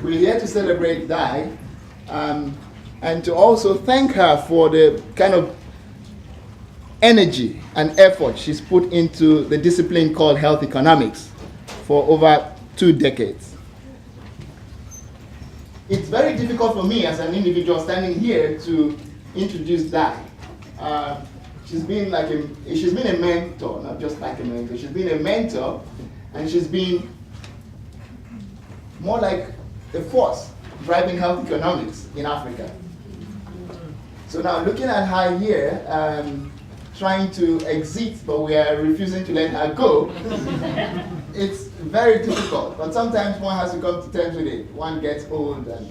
we're here to celebrate Di, and to also thank her for the kind of energy and effort she's put into the discipline called health economics for over 2 decades. It's very difficult for me as an individual standing here to introduce Di. She's been a mentor, not just like a mentor. She's been a mentor, and she's been more like a force driving health economics in Africa. So now looking at her here, trying to exit, but we are refusing to let her go, it's very difficult. But sometimes one has to come to terms with it. One gets old and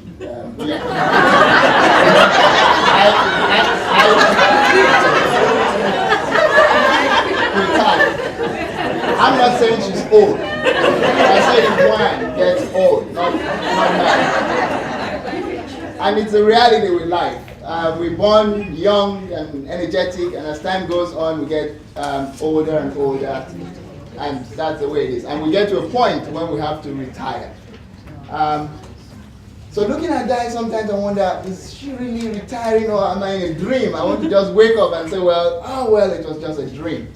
I'm not saying she's old. I say one gets old, not her. And it's a reality with life. We're born young and energetic, and as time goes on, we get older and older, and that's the way it is. And we get to a point when we have to retire. So looking at Di, sometimes I wonder, is she really retiring, or am I in a dream? I want to just wake up and say, well, it was just a dream.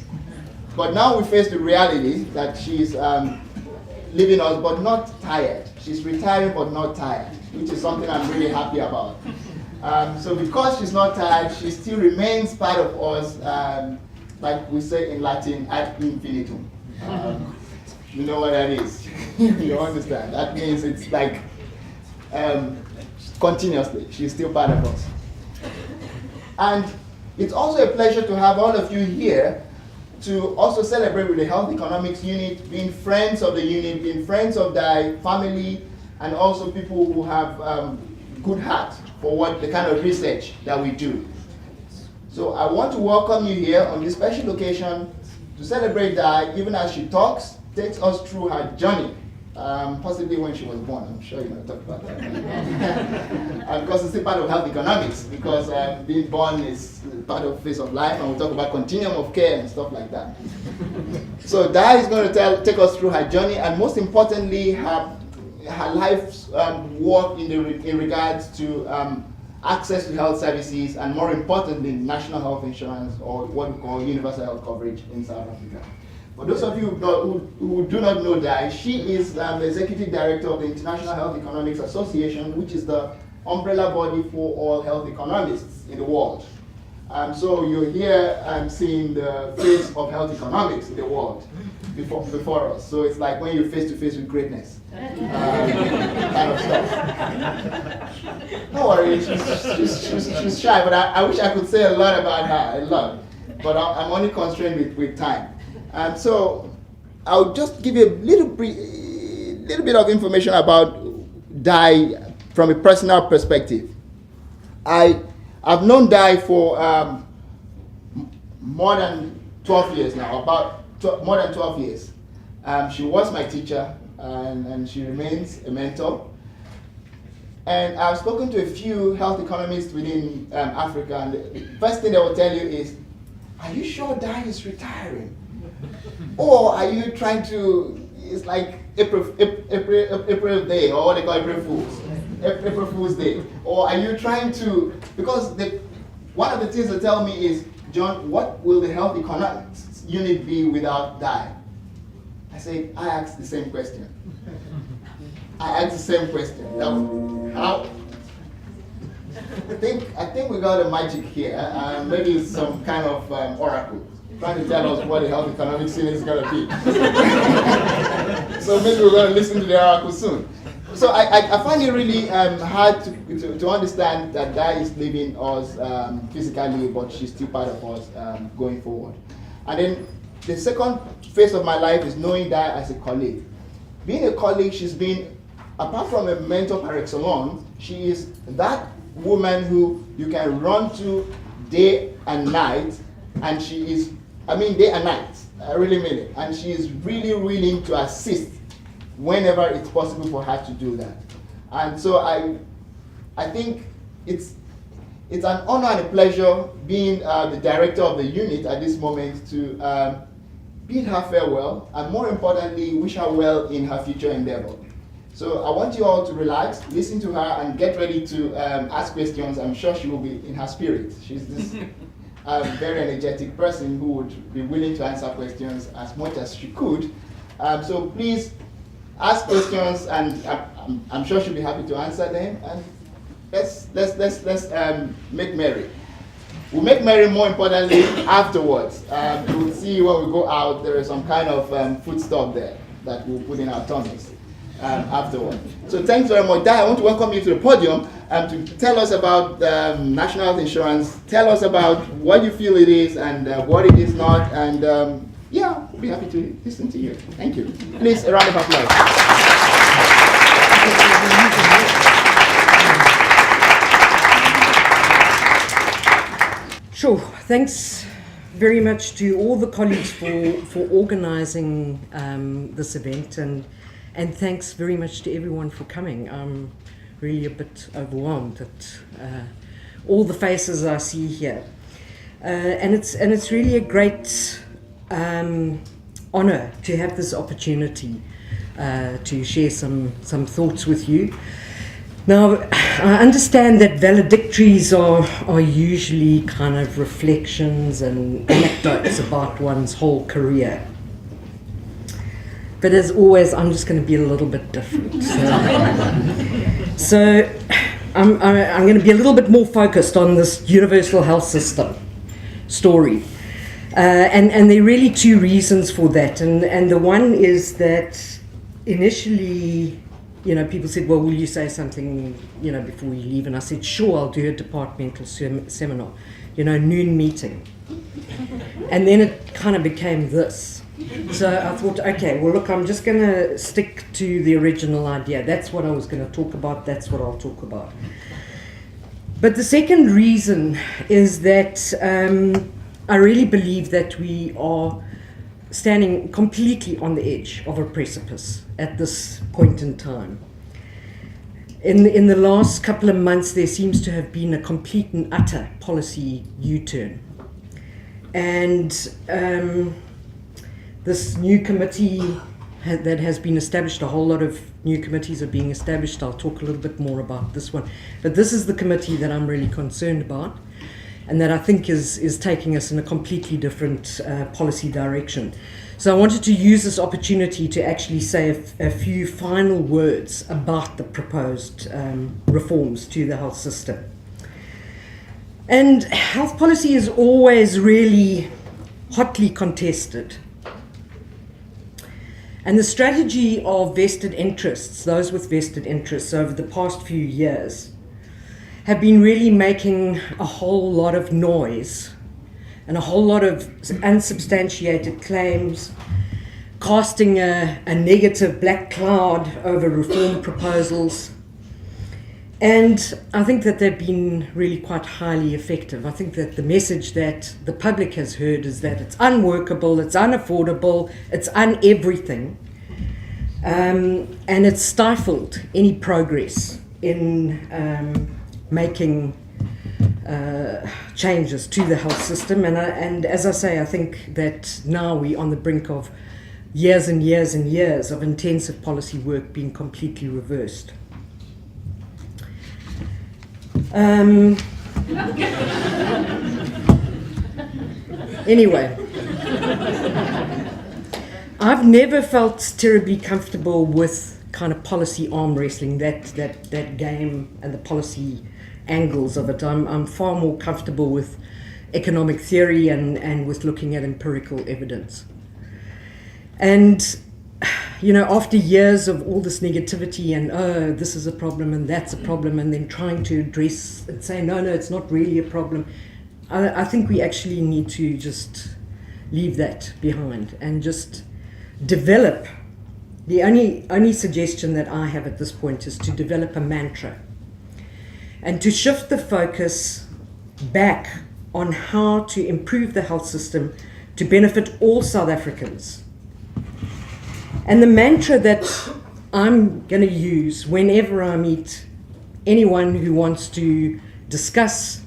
But now we face the reality that she's leaving us, but not tired. She's retiring, but not tired, which is something I'm really happy about. So because she's not tired, she still remains part of us, like we say in Latin, ad infinitum. You know what that is? You understand? That means it's like continuously. She's still part of us. And it's also a pleasure to have all of you here to also celebrate with the Health Economics Unit, being friends of the unit, being friends of the family, and also people who have good heart for what the kind of research that we do. So I want to welcome you here on this special occasion to celebrate Di, even as she takes us through her journey, possibly when she was born. I'm sure you're going to talk about that. And because it's still part of health economics, because being born is part of phase of life, and we'll talk about continuum of care and stuff like that. So Di is going to take us through her journey, and most importantly, her life's work in regards to access to health services, and more importantly, national health insurance, or what we call universal health coverage in South Africa. For those of you who do not know Di, she is the Executive Director of the International Health Economics Association, which is the umbrella body for all health economists in the world. So you're here seeing the face of health economics in the world before us. So it's like when you're face to face with greatness, kind of stuff. Don't worry, she's shy, but I wish I could say a lot about her, a lot. But I'm only constrained with time. So I'll just give you a little bit of information about Di from a personal perspective. I've known Di for more than 12 years now, more than 12 years. She was my teacher, and she remains a mentor. And I've spoken to a few health economists within Africa, and the first thing they will tell you is, are you sure Di is retiring? Or are you trying to, it's like April Day, or what they call April Fool's Day. Or are you trying to, because one of the things they tell me is, John, what will the health economics unit be without Di? I say, I asked the same question. How? I think we got a magic here. Maybe it's some kind of oracle trying to tell us what the health economics unit is going to be. So maybe we're going to listen to the oracle soon. So I find it really hard to understand that Di is leaving us physically, but she's still part of us going forward. And then the second phase of my life is knowing Di as a colleague. Being a colleague, she's been, apart from a mentor par excellence, she is that woman who you can run to day and night, and she is, day and night, I really mean it. And she is really willing to assist whenever it's possible for her to do that. And so I think it's an honor and a pleasure being the director of the unit at this moment to bid her farewell, and more importantly, wish her well in her future endeavor. So I want you all to relax, listen to her, and get ready to ask questions. I'm sure she will be in her spirit. She's this very energetic person who would be willing to answer questions as much as she could. So please ask questions, and I'm sure she'll be happy to answer them. And let's make merry. We'll make merry, more importantly, afterwards. You'll see when we go out, there is some kind of food stuff there that we'll put in our tummies afterward. So thanks very much. Dai, I want to welcome you to the podium to tell us about national health insurance. Tell us about what you feel it is and what it is not. And yeah, we'll be happy to listen to you. Thank you. Please, a round of applause. Sure. Thanks very much to all the colleagues for organising this event, and thanks very much to everyone for coming. I'm really a bit overwhelmed at all the faces I see here, and it's really a great honour to have this opportunity to share some thoughts with you. Now, I understand that valedictories are usually kind of reflections and anecdotes about one's whole career. But as always, I'm just going to be a little bit different. So I'm going to be a little bit more focused on this universal health system story. And there are really two reasons for that. And the one is that initially, people said, well, will you say something, before you leave? And I said, sure, I'll do a departmental seminar, noon meeting. And then it kind of became this. So I thought, okay, well, look, I'm just going to stick to the original idea. That's what I was going to talk about. That's what I'll talk about. But the second reason is that I really believe that we are standing completely on the edge of a precipice at this point in time. In the last couple of months, there seems to have been a complete and utter policy U-turn. And this new committee that has been established, a whole lot of new committees are being established. I'll talk a little bit more about this one. But this is the committee that I'm really concerned about, and that I think is taking us in a completely different policy direction. So I wanted to use this opportunity to actually say a few final words about the proposed reforms to the health system. And health policy is always really hotly contested. And the strategy of vested interests, those with vested interests over the past few years, have been really making a whole lot of noise and a whole lot of unsubstantiated claims, casting a negative black cloud over reform proposals. And I think that they've been really quite highly effective. I think that the message that the public has heard is that it's unworkable, it's unaffordable, it's un-everything, and it's stifled any progress in making changes to the health system. And as I say, I think that now we're on the brink of years and years and years of intensive policy work being completely reversed. Anyway, I've never felt terribly comfortable with kind of policy arm wrestling, that game and the policy angles of it. I'm far more comfortable with economic theory and with looking at empirical evidence. And after years of all this negativity and, oh, this is a problem and that's a problem, and then trying to address and say, no, it's not really a problem, I think we actually need to just leave that behind and just develop. The only suggestion that I have at this point is to develop a mantra and to shift the focus back on how to improve the health system to benefit all South Africans. And the mantra that I'm going to use whenever I meet anyone who wants to discuss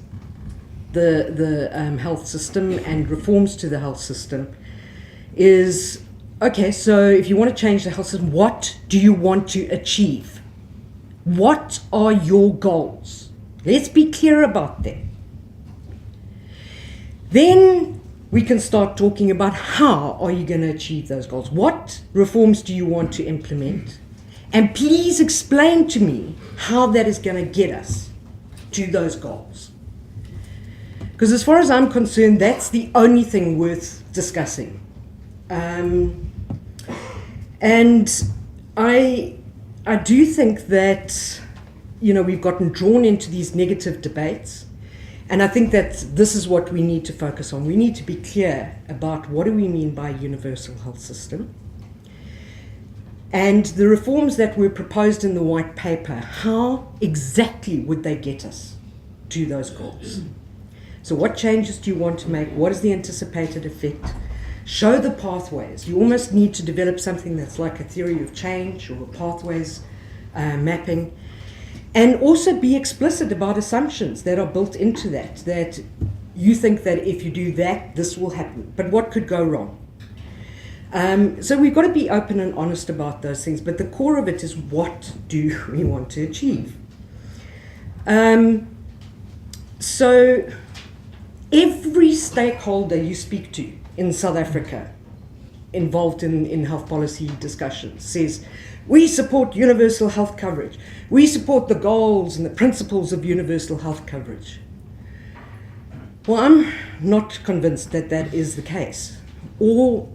the health system and reforms to the health system is Okay, so if you want to change the health system, what do you want to achieve? What are your goals? Let's be clear about them. Then we can start talking about how are you going to achieve those goals? What reforms do you want to implement? And please explain to me how that is going to get us to those goals. Because as far as I'm concerned, that's the only thing worth discussing. And I do think that, we've gotten drawn into these negative debates. And I think that this is what we need to focus on. We need to be clear about what do we mean by universal health system. And the reforms that were proposed in the white paper, how exactly would they get us to those goals? So what changes do you want to make? What is the anticipated effect? Show the pathways. You almost need to develop something that's like a theory of change or a pathways mapping. And also be explicit about assumptions that are built into that you think that if you do that, this will happen. But what could go wrong? So we've got to be open and honest about those things. But the core of it is, what do we want to achieve? So every stakeholder you speak to in South Africa involved in health policy discussions says, we support universal health coverage. We support the goals and the principles of universal health coverage. Well, I'm not convinced that that is the case. Or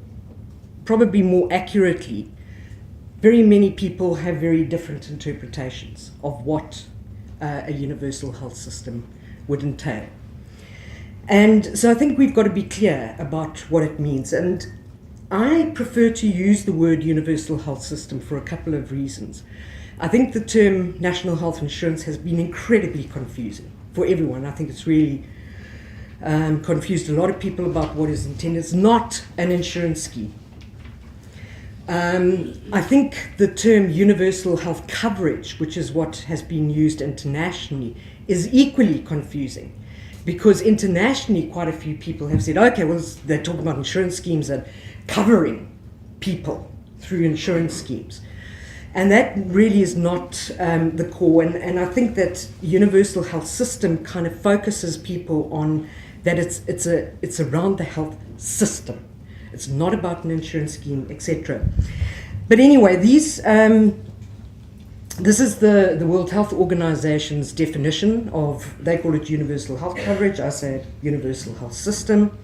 probably more accurately, very many people have very different interpretations of what a universal health system would entail. And so I think we've got to be clear about what it means. And I prefer to use the word universal health system for a couple of reasons. I think the term national health insurance has been incredibly confusing for everyone. I think it's really confused a lot of people about what is intended. It's not an insurance scheme. I think the term universal health coverage, which is what has been used internationally, is equally confusing. Because internationally, quite a few people have said, okay, well, they're talking about insurance schemes and covering people through insurance schemes. And that really is not the core. And I think that universal health system kind of focuses people on that it's around the health system. It's not about an insurance scheme, etc. But anyway, this is the World Health Organization's definition of, they call it universal health coverage, I say universal health system.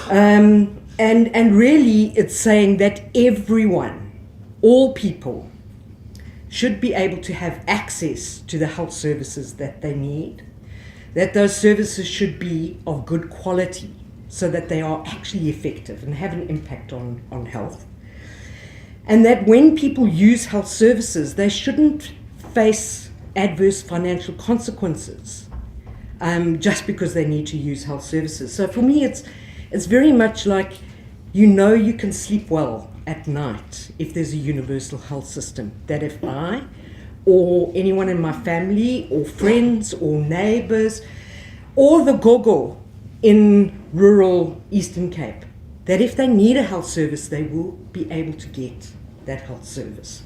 And really it's saying that everyone, all people, should be able to have access to the health services that they need, that those services should be of good quality so that they are actually effective and have an impact on health. And that when people use health services, they shouldn't face adverse financial consequences just because they need to use health services. So for me, it's very much like, you can sleep well at night if there's a universal health system. That if I or anyone in my family or friends or neighbors or the gogo in rural Eastern Cape, that if they need a health service, they will be able to get that health service.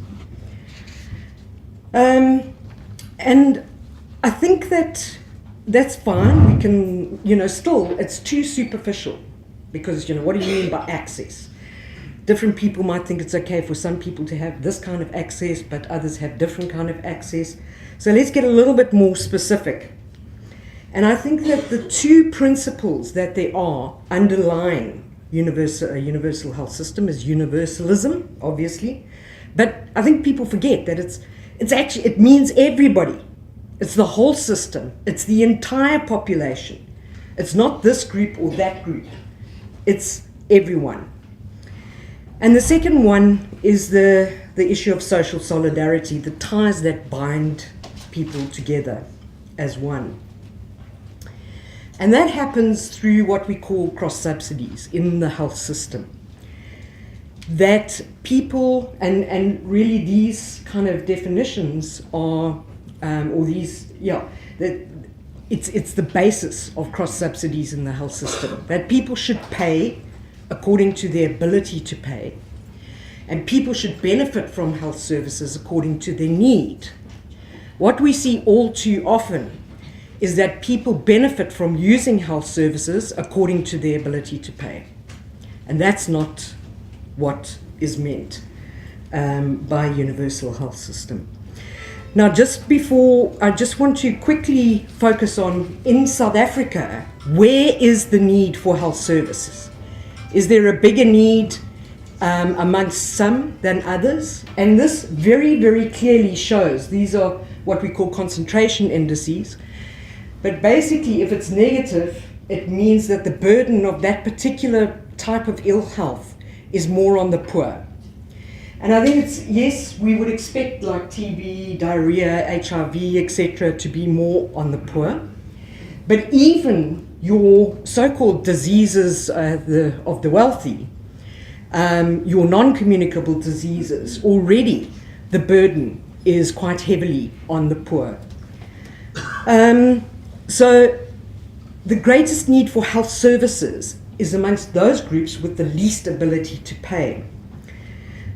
And I think that's fine. We can, still, it's too superficial because, what do you mean by access? Different people might think it's okay for some people to have this kind of access, but others have different kind of access. So let's get a little bit more specific. And I think that the two principles that there are underlying a universal health system is universalism, obviously, but I think people forget that it means everybody. It's the whole system. It's the entire population. It's not this group or that group. It's everyone. And the second one is the issue of social solidarity, the ties that bind people together as one. And that happens through what we call cross-subsidies in the health system. That people, and really these kind of definitions are, that it's the basis of cross-subsidies in the health system. That people should pay according to their ability to pay, and people should benefit from health services according to their need. What we see all too often is that people benefit from using health services according to their ability to pay. And that's not what is meant by universal health system. Now, just before, I just want to quickly focus on, in South Africa, where is the need for health services? Is there a bigger need amongst some than others? And this very, very clearly shows, these are what we call concentration indices. But basically, if it's negative, it means that the burden of that particular type of ill health is more on the poor. And I think it's, yes, we would expect like TB, diarrhea, HIV, etc. to be more on the poor. But even your so-called diseases of the wealthy, your non-communicable diseases, already the burden is quite heavily on the poor. So the greatest need for health services is amongst those groups with the least ability to pay.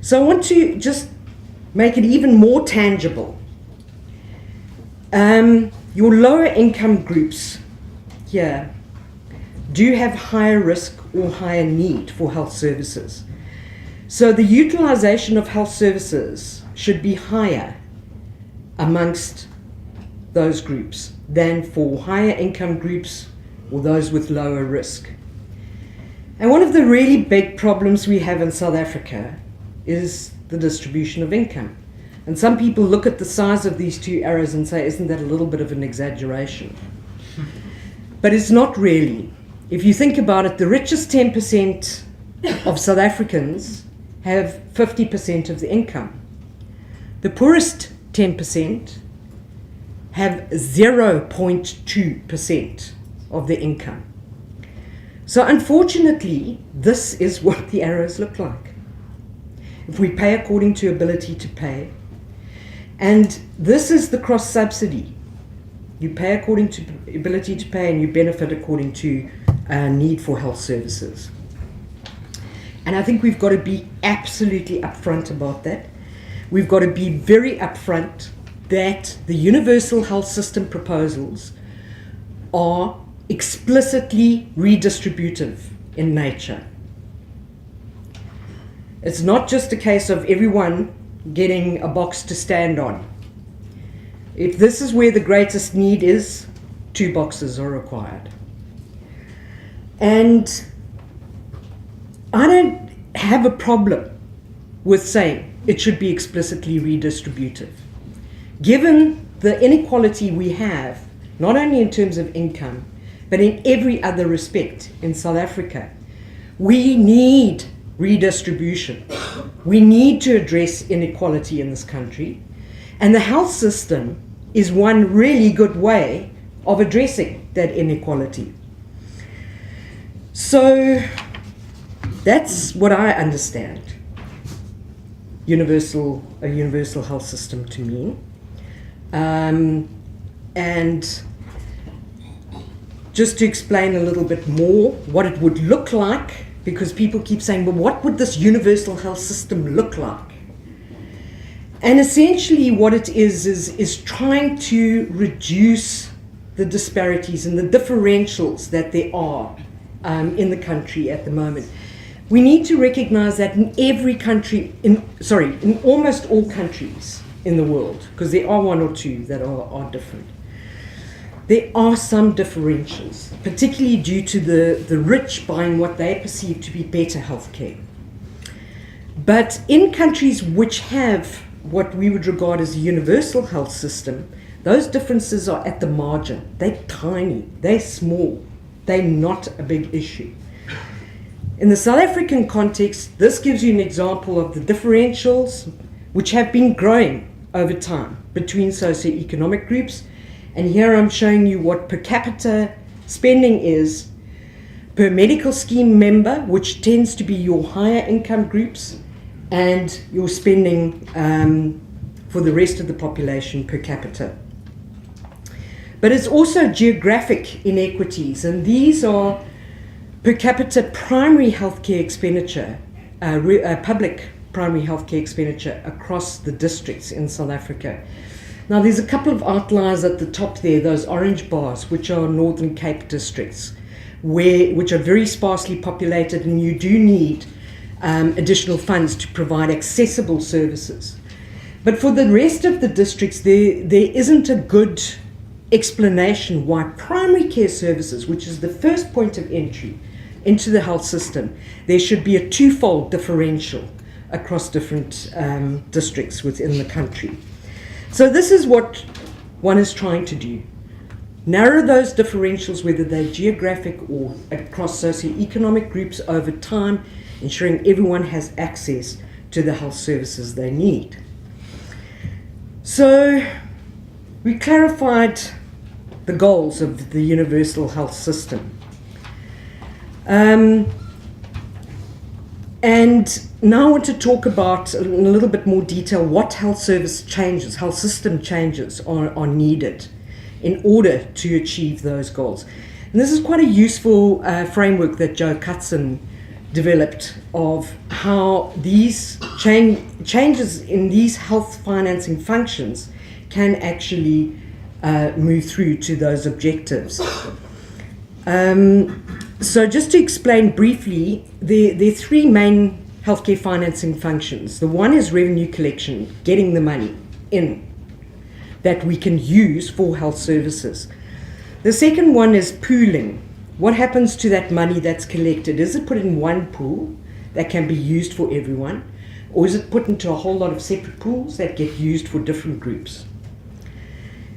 So I want to just make it even more tangible. Your lower income groups here do have higher risk or higher need for health services. So the utilization of health services should be higher amongst those groups than for higher income groups or those with lower risk. And one of the really big problems we have in South Africa is the distribution of income. And some people look at the size of these two arrows and say, isn't that a little bit of an exaggeration? But it's not really. If you think about it, the richest 10% of South Africans have 50% of the income. The poorest 10% have 0.2% of the income. So unfortunately, this is what the arrows look like. If we pay according to ability to pay, and this is the cross subsidy. You pay according to ability to pay and you benefit according to need for health services. And I think we've got to be absolutely upfront about that. We've got to be very upfront that the universal health system proposals are explicitly redistributive in nature. It's not just a case of everyone getting a box to stand on. If this is where the greatest need is, 2 boxes are required. And I don't have a problem with saying it should be explicitly redistributive. Given the inequality we have, not only in terms of income, but in every other respect in South Africa, we need redistribution. We need to address inequality in this country, and the health system is one really good way of addressing that inequality. So that's what I understand a universal health system to mean. And just to explain a little bit more what it would look like, because people keep saying, well, what would this universal health system look like? And essentially what it is trying to reduce the disparities and the differentials that there are in the country at the moment. We need to recognize that in every country, in almost all countries in the world, because there are one or two that are different, there are some differentials, particularly due to the rich buying what they perceive to be better healthcare. But in countries which have what we would regard as a universal health system, those differences are at the margin. They're tiny, they're small, they're not a big issue. In the South African context, this gives you an example of the differentials which have been growing over time between socioeconomic groups. And here I'm showing you what per capita spending is per medical scheme member, which tends to be your higher income groups, and your spending for the rest of the population per capita. But it's also geographic inequities, and these are per capita primary healthcare expenditure, public primary healthcare expenditure across the districts in South Africa. Now, there's a couple of outliers at the top there, those orange bars, which are Northern Cape districts, which are very sparsely populated, and you do need additional funds to provide accessible services. But for the rest of the districts, there isn't a good explanation why primary care services, which is the first point of entry into the health system, there should be a twofold differential across different districts within the country. So this is what one is trying to do. Narrow those differentials, whether they're geographic or across socioeconomic groups over time, ensuring everyone has access to the health services they need. So we clarified the goals of the universal health system. And now I want to talk about, in a little bit more detail, what health service changes, health system changes are needed in order to achieve those goals. And this is quite a useful framework that Joe Cutson developed of how these changes in these health financing functions can actually move through to those objectives. So just to explain briefly, there are three main healthcare financing functions. The one is revenue collection, getting the money in that we can use for health services. The second one is pooling. What happens to that money that's collected? Is it put in one pool that can be used for everyone? Or is it put into a whole lot of separate pools that get used for different groups?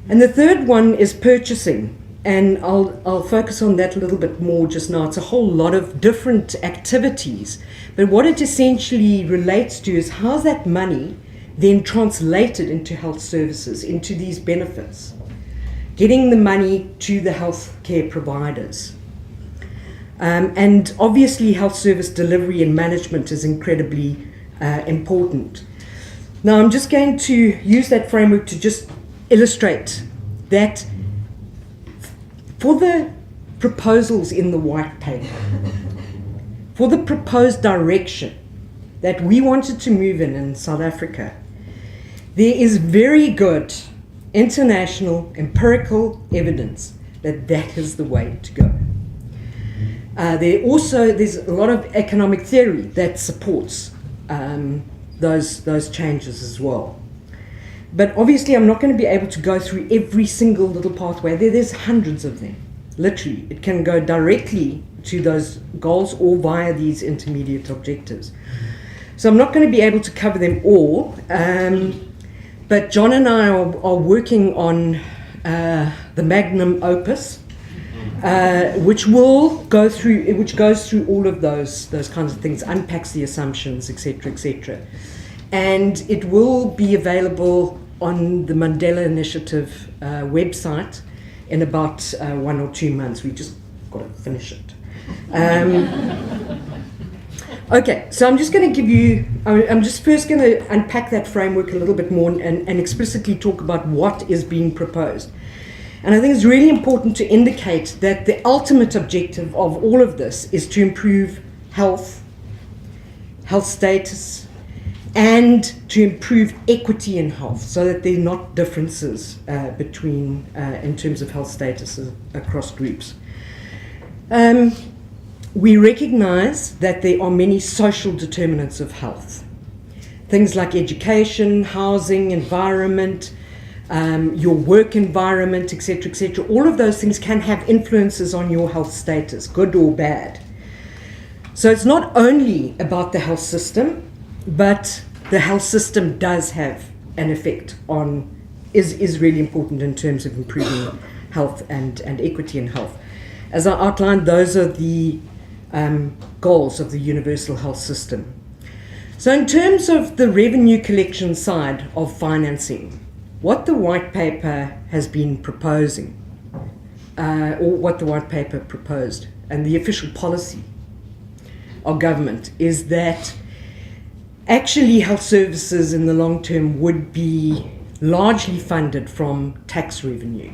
And the third one is purchasing. And I'll focus on that a little bit more just now. It's a whole lot of different activities. But what it essentially relates to is how's that money then translated into health services, into these benefits, getting the money to the healthcare providers. And obviously health service delivery and management is incredibly important. Now I'm just going to use that framework to just illustrate that for the proposals in the white paper, for the proposed direction that we wanted to move in South Africa, there is very good international empirical evidence that that is the way to go. There's a lot of economic theory that supports those changes as well. But obviously I'm not going to be able to go through every single little pathway. There's hundreds of them. Literally, it can go directly to those goals or via these intermediate objectives. So I'm not going to be able to cover them all. But John and I are working on the magnum opus, which goes through all of those kinds of things, unpacks the assumptions, etc., etc. And it will be available on the Mandela Initiative website in about 1 or 2 months. We just got to finish it. Okay, so I'm just going to give you, I'm just first going to unpack that framework a little bit more and explicitly talk about what is being proposed. And I think it's really important to indicate that the ultimate objective of all of this is to improve health status, and to improve equity in health so that there are not differences between, in terms of health status across groups. We recognize that there are many social determinants of health. Things like education, housing, environment, your work environment, etc., etc. All of those things can have influences on your health status, good or bad. So it's not only about the health system, but the health system does have an effect on, is really important in terms of improving health and equity in health. As I outlined, those are the goals of the universal health system. So in terms of the revenue collection side of financing, what the white paper has been proposing, or what the white paper proposed, and the official policy of government is that actually health services in the long term would be largely funded from tax revenue.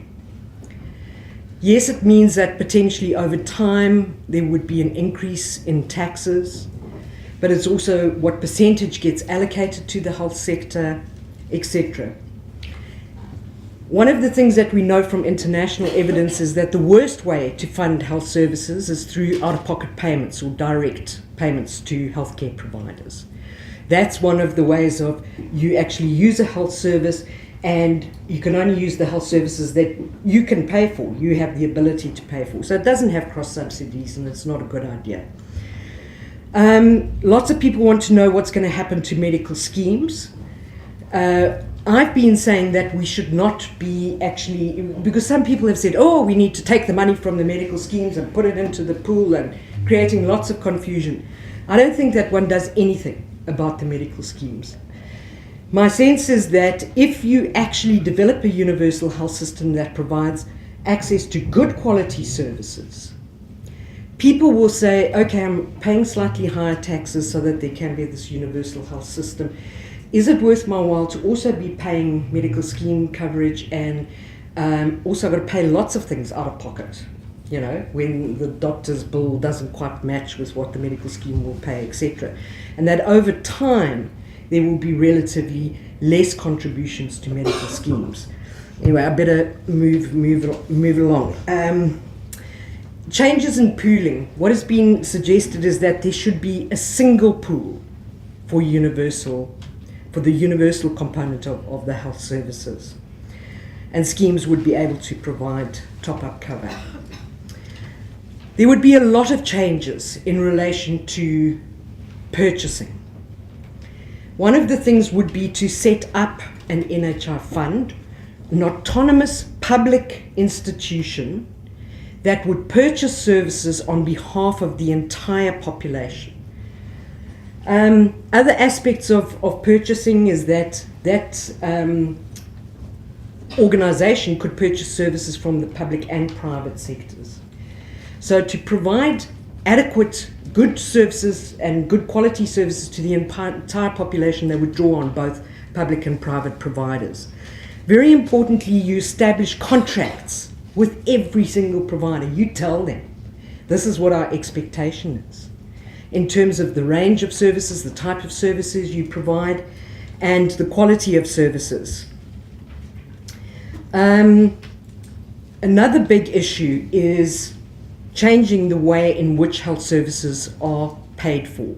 Yes, it means that potentially over time there would be an increase in taxes, but it's also what percentage gets allocated to the health sector, etc. One of the things that we know from international evidence is that the worst way to fund health services is through out-of-pocket payments or direct payments to healthcare providers. That's one of the ways of you actually use a health service, and you can only use the health services that you can pay for, you have the ability to pay for. So it doesn't have cross subsidies, and it's not a good idea. Lots of people want to know what's going to happen to medical schemes. I've been saying that we should not be actually, because some people have said, oh, we need to take the money from the medical schemes and put it into the pool, and creating lots of confusion. I don't think that one does anything about the medical schemes. My sense is that if you actually develop a universal health system that provides access to good quality services, people will say, okay, I'm paying slightly higher taxes so that there can be this universal health system. Is it worth my while to also be paying medical scheme coverage, and also got to pay lots of things out of pocket, you know, when the doctor's bill doesn't quite match with what the medical scheme will pay, etc. And that over time, there will be relatively less contributions to medical schemes. Anyway, I better move along. Changes in pooling. What has been suggested is that there should be a single pool for the universal component of the health services. And schemes would be able to provide top-up cover. There would be a lot of changes in relation to purchasing. One of the things would be to set up an NHI fund, an autonomous public institution that would purchase services on behalf of the entire population. Other aspects of purchasing is that organization could purchase services from the public and private sectors. So to provide adequate, good services and good quality services to the entire population, they would draw on both public and private providers. Very importantly, you establish contracts with every single provider. You tell them, this is what our expectation is, in terms of the range of services, the type of services you provide, and the quality of services. Another big issue is changing the way in which health services are paid for.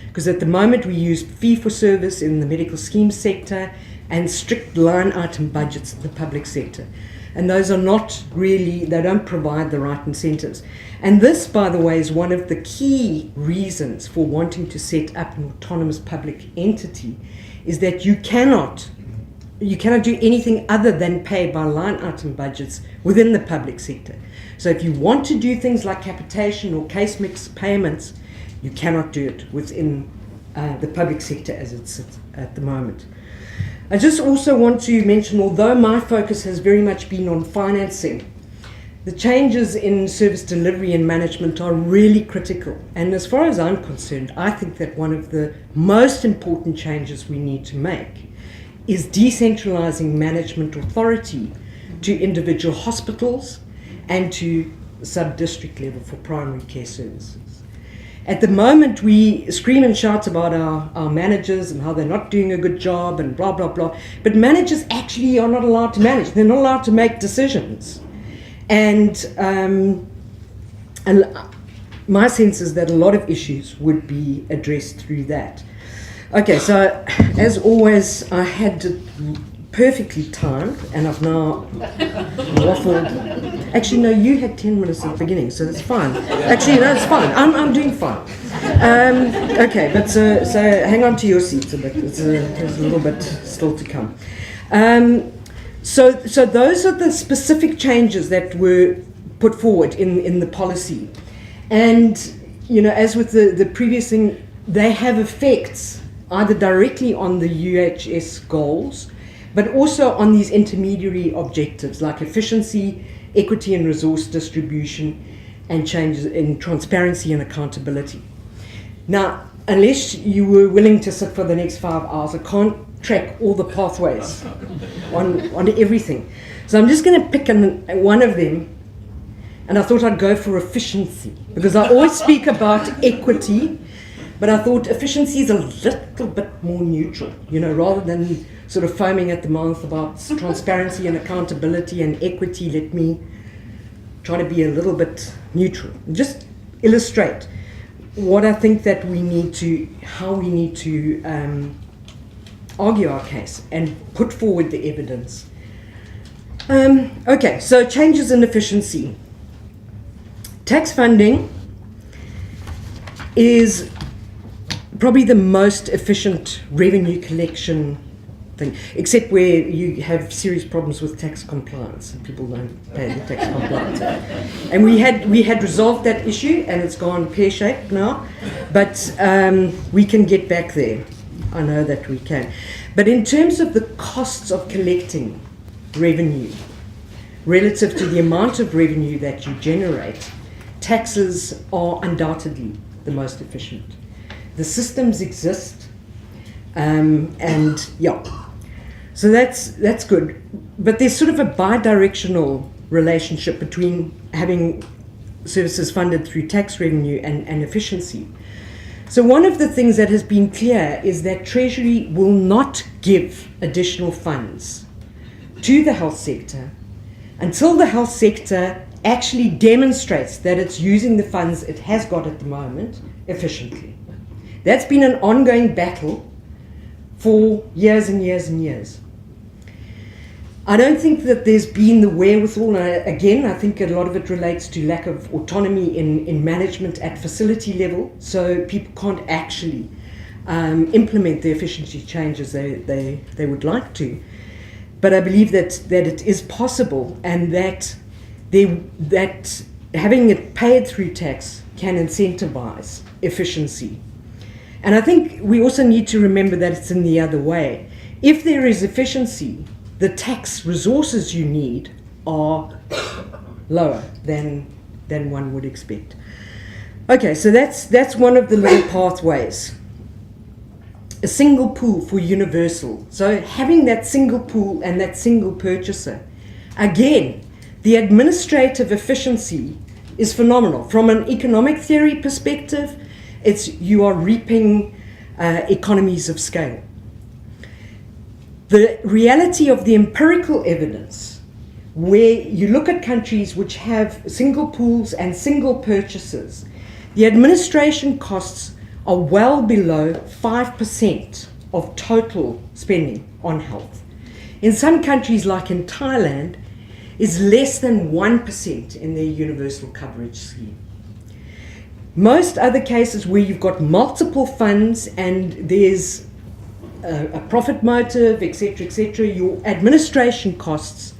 Because at the moment we use fee-for-service in the medical scheme sector and strict line item budgets in the public sector. And those are not really, they don't provide the right incentives. And this, by the way, is one of the key reasons for wanting to set up an autonomous public entity, is that you cannot do anything other than pay by line item budgets within the public sector. So if you want to do things like capitation or case mix payments, you cannot do it within the public sector as it sits at the moment. I just also want to mention, although my focus has very much been on financing, the changes in service delivery and management are really critical. And as far as I'm concerned, I think that one of the most important changes we need to make is decentralizing management authority to individual hospitals and to sub-district level for primary care services. At the moment, we scream and shout about our managers and how they're not doing a good job and blah, blah, blah. But managers actually are not allowed to manage. They're not allowed to make decisions. And my sense is that a lot of issues would be addressed through that. Okay, so as always, I had to perfectly timed, and I've now waffled. Actually, no, you had 10 minutes at the beginning, so that's fine. Actually, no, it's fine. I'm doing fine. Okay, but so hang on to your seats a bit. There's a little bit still to come. So those are the specific changes that were put forward in the policy, and you know, as with the previous thing, they have effects either directly on the UHS goals, but also on these intermediary objectives like efficiency, equity and resource distribution, and changes in transparency and accountability. Now, unless you were willing to sit for the next 5 hours, I can't track all the pathways on everything. So I'm just going to pick one of them And I thought I'd go for efficiency, because I always speak about equity, but I thought efficiency is a little bit more neutral, rather than sort of foaming at the mouth about transparency and accountability and equity. Let me try to be a little bit neutral. Just illustrate what I think that how we need to argue our case and put forward the evidence. Okay, so changes in efficiency. Tax funding is probably the most efficient revenue collection thing, except where you have serious problems with tax compliance and people don't pay the tax compliance. And we had resolved that issue, and it's gone pear-shaped now, but we can get back there. I know that we can. But in terms of the costs of collecting revenue relative to the amount of revenue that you generate, taxes are undoubtedly the most efficient. The systems exist, and yeah. So that's good. But there's sort of a bi-directional relationship between having services funded through tax revenue and efficiency. So one of the things that has been clear is that Treasury will not give additional funds to the health sector until the health sector actually demonstrates that it's using the funds it has got at the moment efficiently. That's been an ongoing battle for years and years and years. I don't think that there's been the wherewithal, and again, I think a lot of it relates to lack of autonomy in management at facility level, so people can't actually implement the efficiency changes they would like to. But I believe that it is possible, and that having it paid through tax can incentivize efficiency. And I think we also need to remember that it's in the other way. If there is efficiency, the tax resources you need are lower than one would expect. Okay, so that's one of the little pathways. A single pool for universal. So having that single pool and that single purchaser. Again, the administrative efficiency is phenomenal. From an economic theory perspective, you are reaping economies of scale. The reality of the empirical evidence, where you look at countries which have single pools and single purchases, the administration costs are well below 5% of total spending on health. In some countries, like in Thailand, is less than 1% in their universal coverage scheme. Most other cases where you've got multiple funds and there's a profit motive, etc., your administration costs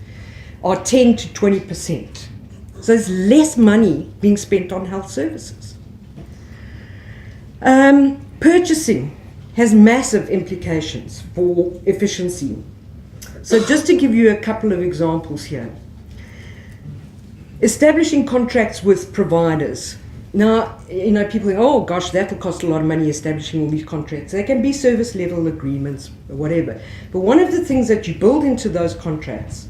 are 10 to 20%. So there's less money being spent on health services. Purchasing has massive implications for efficiency. So just to give you a couple of examples here. Establishing contracts with providers. Now, people think, oh gosh, that'll cost a lot of money establishing all these contracts. They can be service level agreements or whatever. But one of the things that you build into those contracts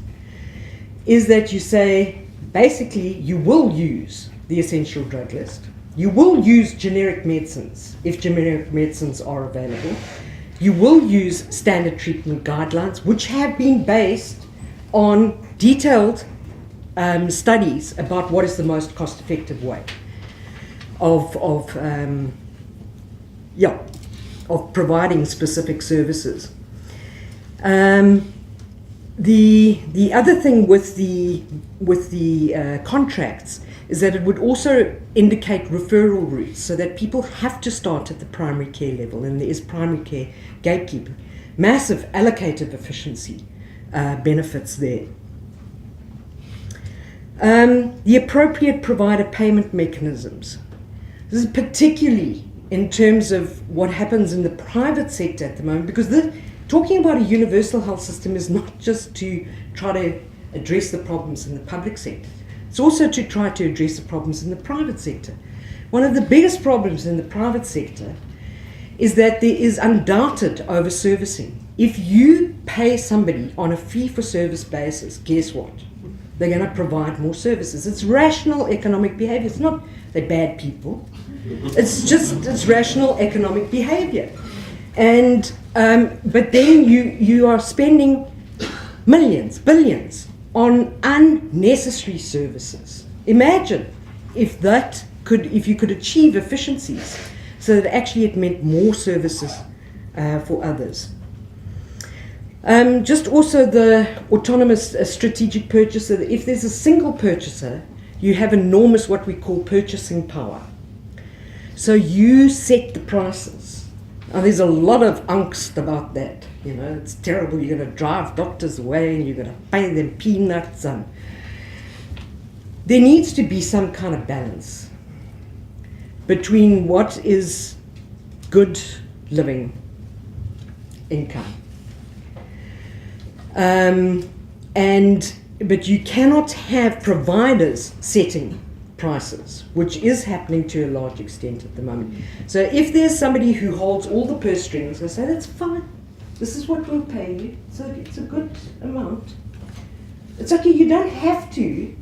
is that you say, basically, you will use the essential drug list. You will use generic medicines if generic medicines are available. You will use standard treatment guidelines, which have been based on detailed studies about what is the most cost-effective way of providing specific services. The other thing with the contracts is that it would also indicate referral routes, so that people have to start at the primary care level, and there is primary care gatekeeping. Massive allocative efficiency benefits there. The appropriate provider payment mechanisms. This is particularly in terms of what happens in the private sector at the moment, because talking about a universal health system is not just to try to address the problems in the public sector. It's also to try to address the problems in the private sector. One of the biggest problems in the private sector is that there is undoubted over-servicing. If you pay somebody on a fee-for-service basis, guess what? they're going to provide more services. It's rational economic behavior. It's not they're bad people. It's rational economic behavior. And but then you are spending millions, billions on unnecessary services. Imagine if you could achieve efficiencies so that actually it meant more services for others. Just also the autonomous strategic purchaser. If there's a single purchaser, you have enormous what we call purchasing power. So you set the prices. Now there's a lot of angst about that. You know, it's terrible. You're going to drive doctors away and you're going to pay them peanuts. And there needs to be some kind of balance between what is good living income. But you cannot have providers setting prices, which is happening to a large extent at the moment. So if there's somebody who holds all the purse strings, they say, that's fine, this is what we'll pay you, so it's a good amount. It's okay, you don't have to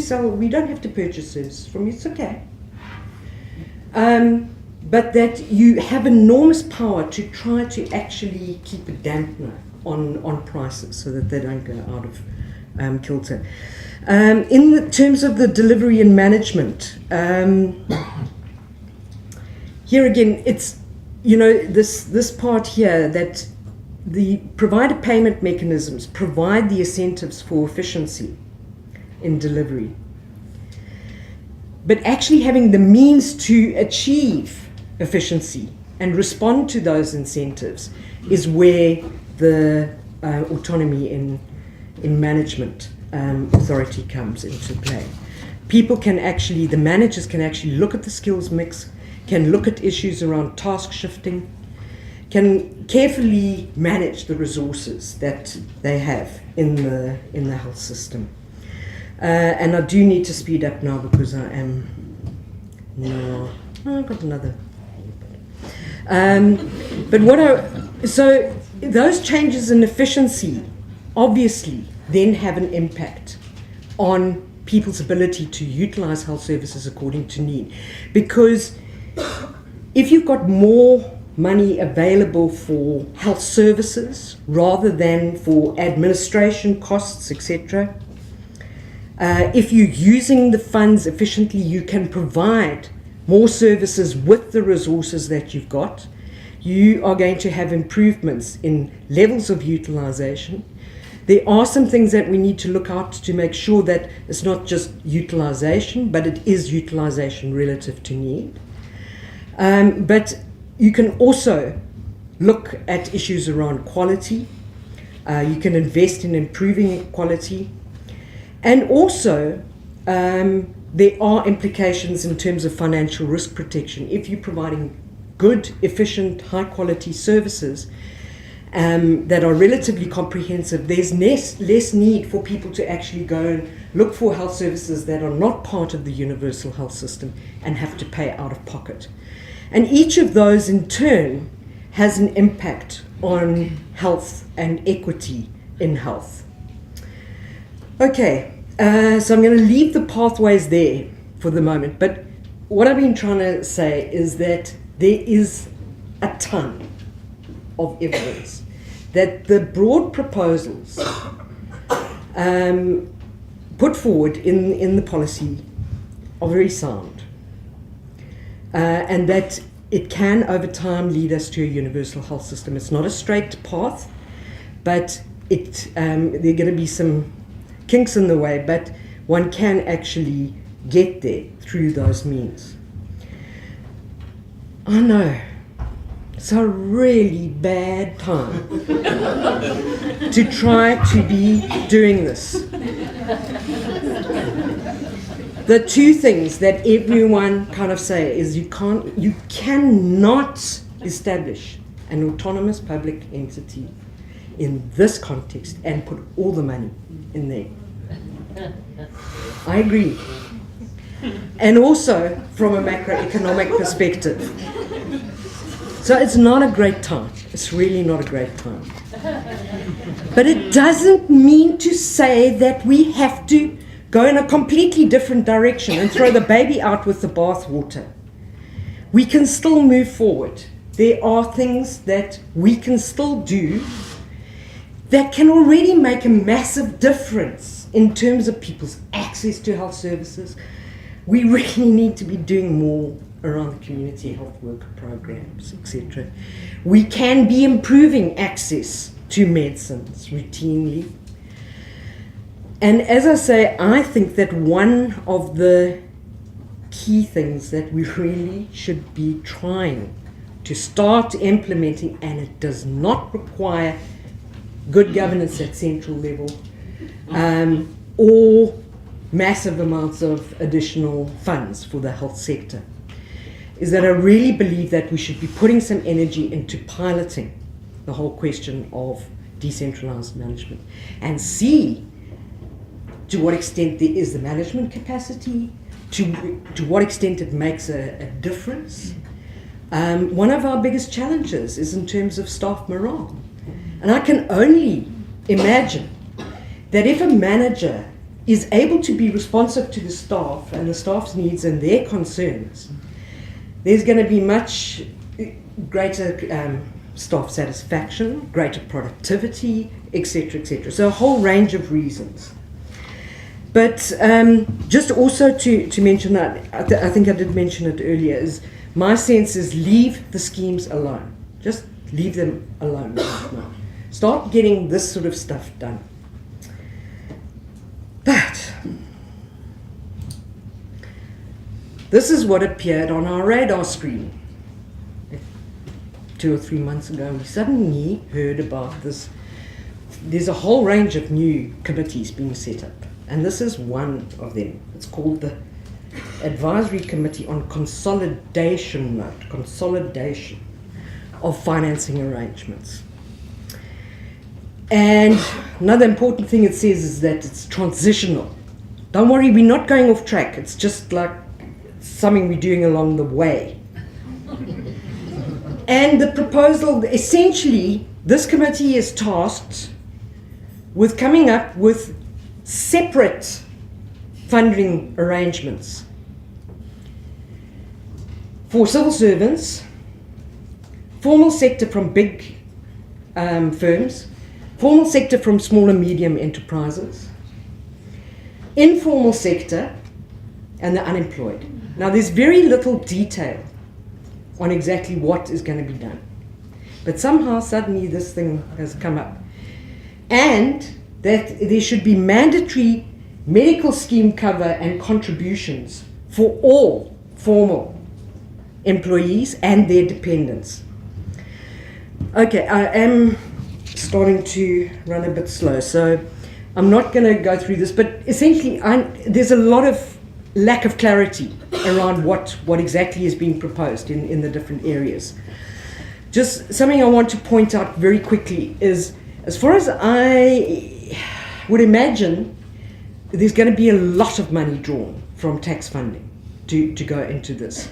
sell, we don't have to purchase services from you, it's okay. But that you have enormous power to try to actually keep a dampener on prices so that they don't go out of kilter. In the terms of the delivery and management, here again, it's, you know, this part here that the provider payment mechanisms provide the incentives for efficiency in delivery. But actually having the means to achieve efficiency and respond to those incentives is where the autonomy in management authority comes into play. The managers can actually look at the skills mix, can look at issues around task shifting, can carefully manage the resources that they have in the health system. And I do need to speed up now because I've got another. So those changes in efficiency obviously then have an impact on people's ability to utilize health services according to need. Because if you've got more money available for health services rather than for administration costs, etc., if you're using the funds efficiently, you can provide more services with the resources that you've got. You are going to have improvements in levels of utilization. There are some things that we need to look out to make sure that it's not just utilization, but it is utilization relative to need. But you can also look at issues around quality. You can invest in improving quality. And also, there are implications in terms of financial risk protection. If you're providing good, efficient, high-quality services that are relatively comprehensive, there's less need for people to actually go and look for health services that are not part of the universal health system and have to pay out of pocket. And each of those, in turn, has an impact on health and equity in health. Okay, so I'm going to leave the pathways there for the moment, but what I've been trying to say is that there is a ton of evidence that the broad proposals put forward in the policy are very sound, and that it can over time lead us to a universal health system. It's not a straight path, but there are going to be some kinks in the way, but one can actually get there through those means. I know, it's a really bad time to try to be doing this. The two things that everyone kind of say is you cannot establish an autonomous public entity in this context and put all the money in there. I agree. And also from a macroeconomic perspective. So it's not a great time. It's really not a great time. But it doesn't mean to say that we have to go in a completely different direction and throw the baby out with the bathwater. We can still move forward. There are things that we can still do that can already make a massive difference in terms of people's access to health services. We really need to be doing more around the community health worker programs, etc. We can be improving access to medicines routinely. And as I say, I think that one of the key things that we really should be trying to start implementing, and it does not require good governance at central level or massive amounts of additional funds for the health sector, is that I really believe that we should be putting some energy into piloting the whole question of decentralized management and see to what extent there is the management capacity, to what extent it makes a difference. One of our biggest challenges is in terms of staff morale. And I can only imagine that if a manager is able to be responsive to the staff and the staff's needs and their concerns, there's going to be much greater staff satisfaction, greater productivity, etc., etc. So a whole range of reasons. But just also to mention that, I think I did mention it earlier, is my sense is leave the schemes alone. Just leave them alone right now. Start getting this sort of stuff done. But this is what appeared on our radar screen 2 or 3 months ago. We suddenly heard about this. There's a whole range of new committees being set up, and this is one of them. It's called the Advisory Committee on Consolidation of Financing Arrangements. And another important thing it says is that it's transitional. Don't worry, we're not going off track. It's just like something we're doing along the way. And the proposal, essentially, this committee is tasked with coming up with separate funding arrangements for civil servants, formal sector from big firms, formal sector from small and medium enterprises, informal sector, and the unemployed. Now, there's very little detail on exactly what is going to be done. But somehow, suddenly, this thing has come up. And that there should be mandatory medical scheme cover and contributions for all formal employees and their dependents. Okay, I am starting to run a bit slow, so I'm not going to go through this, but essentially there's a lot of lack of clarity around what exactly is being proposed in the different areas. Just something I want to point out very quickly is, as far as I would imagine, there's going to be a lot of money drawn from tax funding to go into this,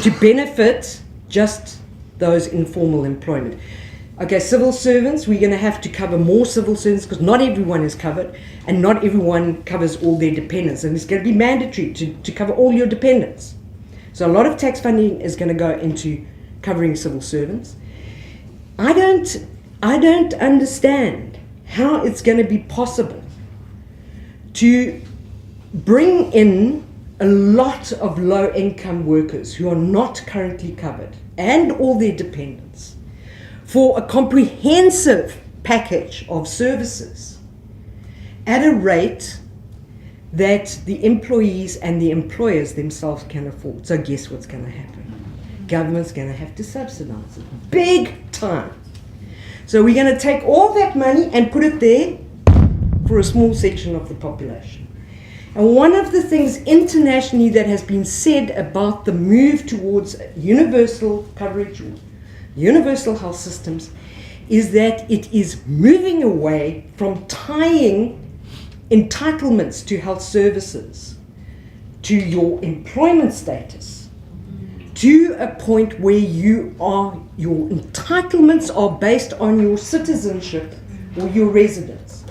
to benefit just those informal employment. Okay, civil servants, we're going to have to cover more civil servants because not everyone is covered and not everyone covers all their dependents, and it's going to be mandatory to cover all your dependents. So a lot of tax funding is going to go into covering civil servants. I don't understand how it's going to be possible to bring in a lot of low-income workers who are not currently covered and all their dependents for a comprehensive package of services at a rate that the employees and the employers themselves can afford. So guess what's going to happen? Government's going to have to subsidize it big time. So we're going to take all that money and put it there for a small section of the population. And one of the things internationally that has been said about the move towards universal coverage or universal health systems is that it is moving away from tying entitlements to health services to your employment status, to a point where your entitlements are based on your citizenship or your residence.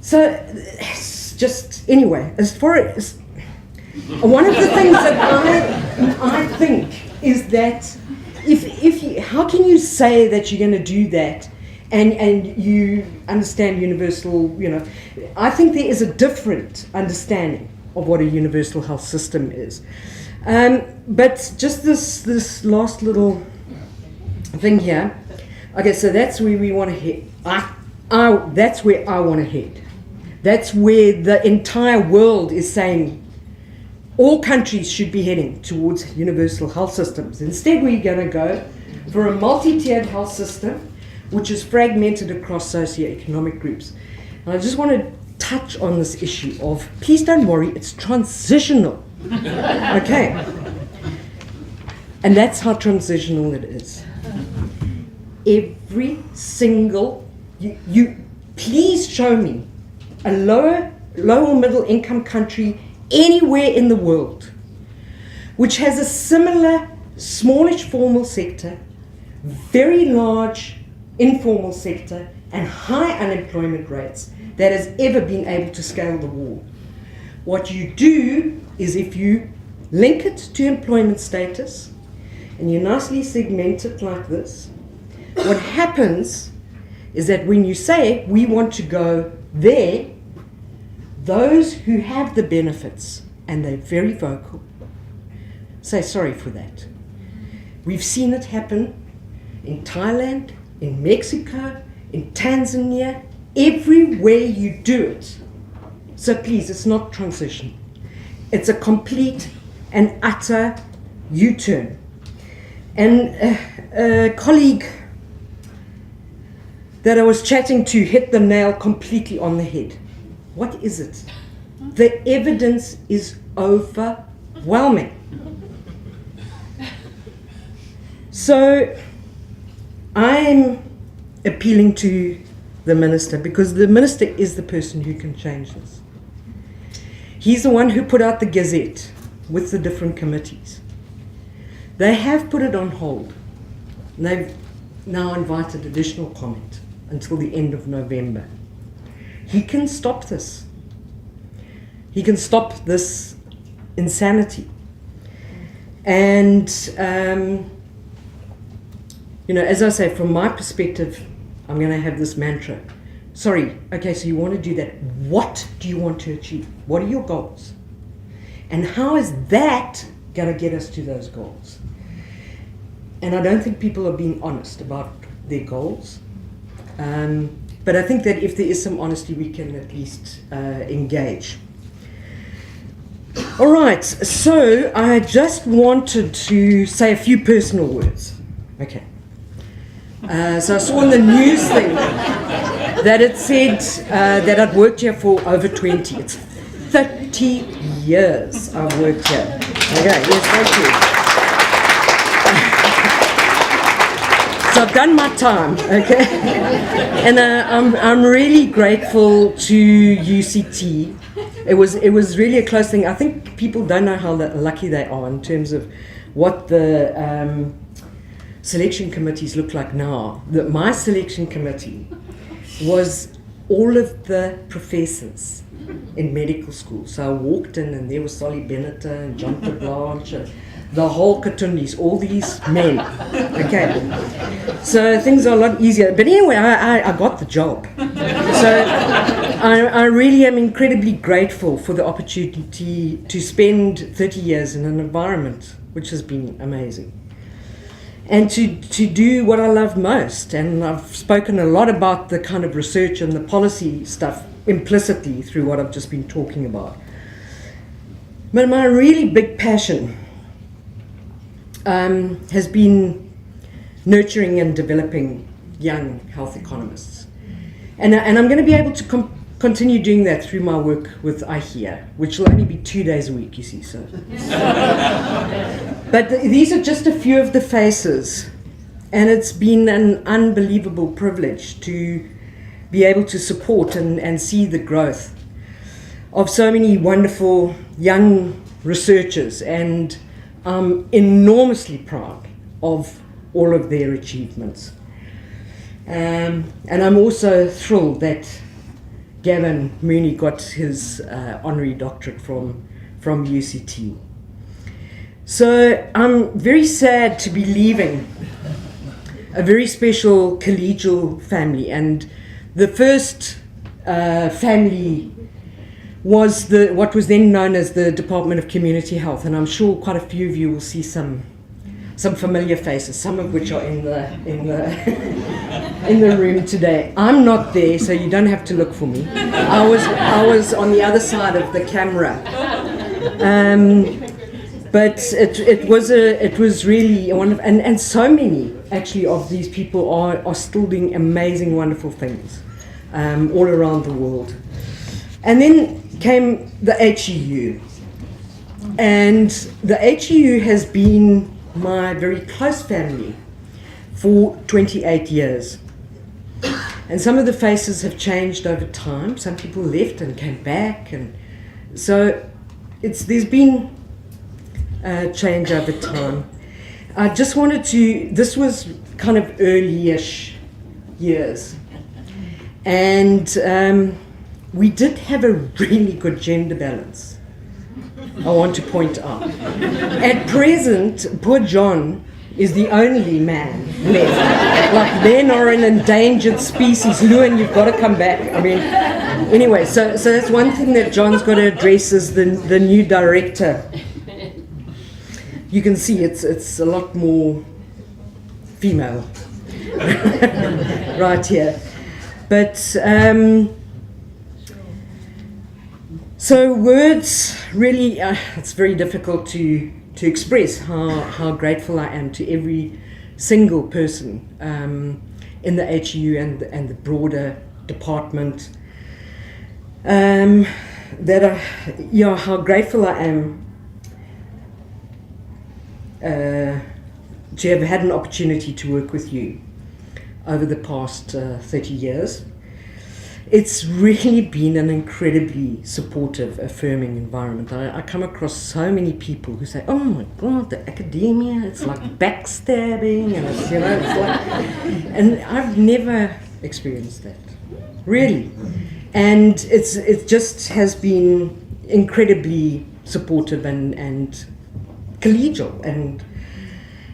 So, it's just, anyway, as far as, one of the things that I think is that if you, how can you say that you're going to do that and you understand universal, I think there is a different understanding of what a universal health system is. But just this last little thing here. Okay, so that's where we want to head. That's where I want to head. That's where the entire world is saying all countries should be heading towards universal health systems. Instead, we're going to go for a multi-tiered health system, which is fragmented across socioeconomic groups. And I just want to touch on this issue of, please don't worry, it's transitional. Okay. And that's how transitional it is. Every single, you please show me a lower middle income country anywhere in the world which has a similar smallish formal sector, very large informal sector, and high unemployment rates that has ever been able to scale the wall. What you do is, if you link it to employment status and you nicely segment it like this, what happens is that when you say we want to go there, those who have the benefits, and they're very vocal, say sorry for that. We've seen it happen in Thailand, in Mexico, in Tanzania, everywhere you do it. So please, it's not transition. It's a complete and utter U-turn. And a colleague that I was chatting to hit the nail completely on the head. What is it? The evidence is overwhelming. So I'm appealing to the minister, because the minister is the person who can change this. He's the one who put out the Gazette with the different committees. They have put it on hold. They've now invited additional comment until the end of November. He can stop this. He can stop this insanity. And, as I say, from my perspective, I'm going to have this mantra. Sorry, okay, so you want to do that. What do you want to achieve? What are your goals? And how is that going to get us to those goals? And I don't think people are being honest about their goals. But I think that if there is some honesty, we can at least engage. All right, so I just wanted to say a few personal words. Okay. So I saw in the news thing that it said that I'd worked here for over 20. It's 30 years I've worked here. Okay, yes, thank you. So I've done my time, okay? And I'm really grateful to UCT. It was really a close thing. I think people don't know how lucky they are in terms of what the selection committees look like now. My selection committee was all of the professors in medical school. So I walked in and there was Solly Bennett and John Blanche and the whole Katundis, all these men. Okay, so things are a lot easier. But anyway, I got the job. So I really am incredibly grateful for the opportunity to spend 30 years in an environment which has been amazing. And to do what I love most. And I've spoken a lot about the kind of research and the policy stuff implicitly through what I've just been talking about. But my really big passion has been nurturing and developing young health economists. And I'm going to be able to continue doing that through my work with IHEA, which will only be 2 days a week, you see. So. But these are just a few of the faces, and it's been an unbelievable privilege to be able to support and see the growth of so many wonderful young researchers and I'm enormously proud of all of their achievements. And I'm also thrilled that Gavin Mooney got his honorary doctorate from UCT. So I'm very sad to be leaving a very special collegial family, and the first family was what was then known as the Department of Community Health, and I'm sure quite a few of you will see some familiar faces, some of which are in the in the room today. I'm not there, so you don't have to look for me. I was on the other side of the camera. But it was really wonderful, and so many actually of these people are still doing amazing, wonderful things all around the world. And then came the HEU, and the HEU has been my very close family for 28 years. And some of the faces have changed over time. Some people left and came back, and so there's been change over time. I just wanted to, this was kind of early-ish years, and we did have a really good gender balance, I want to point out. At present, poor John is the only man left. Like, men are an endangered species. Lewin, you've got to come back. I mean, anyway, so that's one thing that John's got to address as the new director. You can see it's a lot more female right here. But so words really, it's very difficult to express how grateful I am to every single person in the HEU and the broader department. How grateful I am to have had an opportunity to work with you over the past 30 years. It's really been an incredibly supportive, affirming environment. I come across so many people who say, "Oh my God, the academia, it's like backstabbing," and it's like, and I've never experienced that, really. And it just has been incredibly supportive and collegial,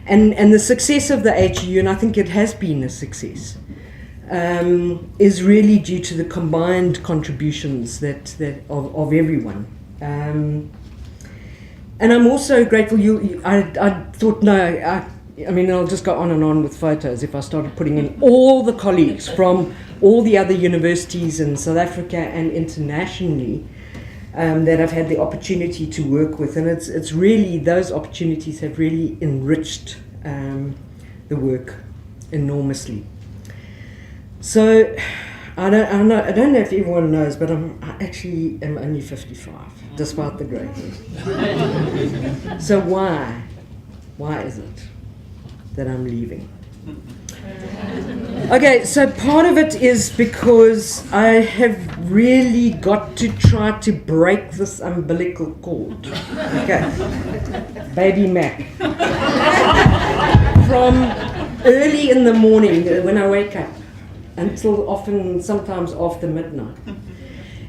and the success of the HEU, and I think it has been a success, is really due to the combined contributions that of everyone. And I'm also grateful. I thought, no, I mean, I'll just go on and on with photos if I started putting in all the colleagues from all the other universities in South Africa and internationally that I've had the opportunity to work with, and it's really, those opportunities have really enriched the work enormously. So I don't know if everyone knows, but I actually am only 55, despite the greatness. So why is it that I'm leaving? Okay, so part of it is because I have really got to try to break this umbilical cord. Okay, baby Mac. From early in the morning when I wake up until sometimes after midnight.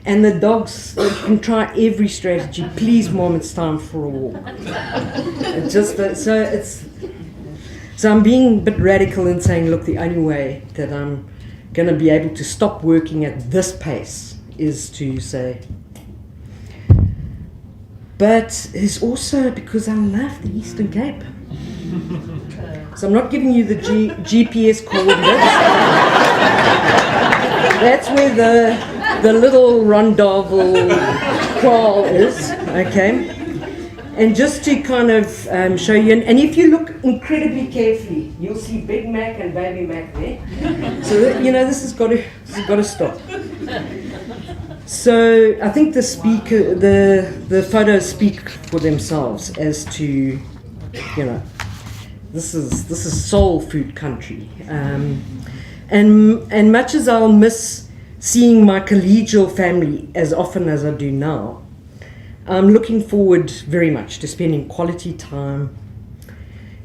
And the dogs can try every strategy. Please, Mom, it's time for a walk. So I'm being a bit radical in saying, look, the only way that I'm going to be able to stop working at this pace is to say. But it's also because I love the Eastern Cape. So I'm not giving you the GPS coordinates. That's where the little rondavel kraal is, okay? And just to kind of show you, and if you look incredibly carefully, you'll see Big Mac and Baby Mac there. So this has got to stop. So I think the photos speak for themselves as to, this is soul food country, and much as I'll miss seeing my collegial family as often as I do now, I'm looking forward very much to spending quality time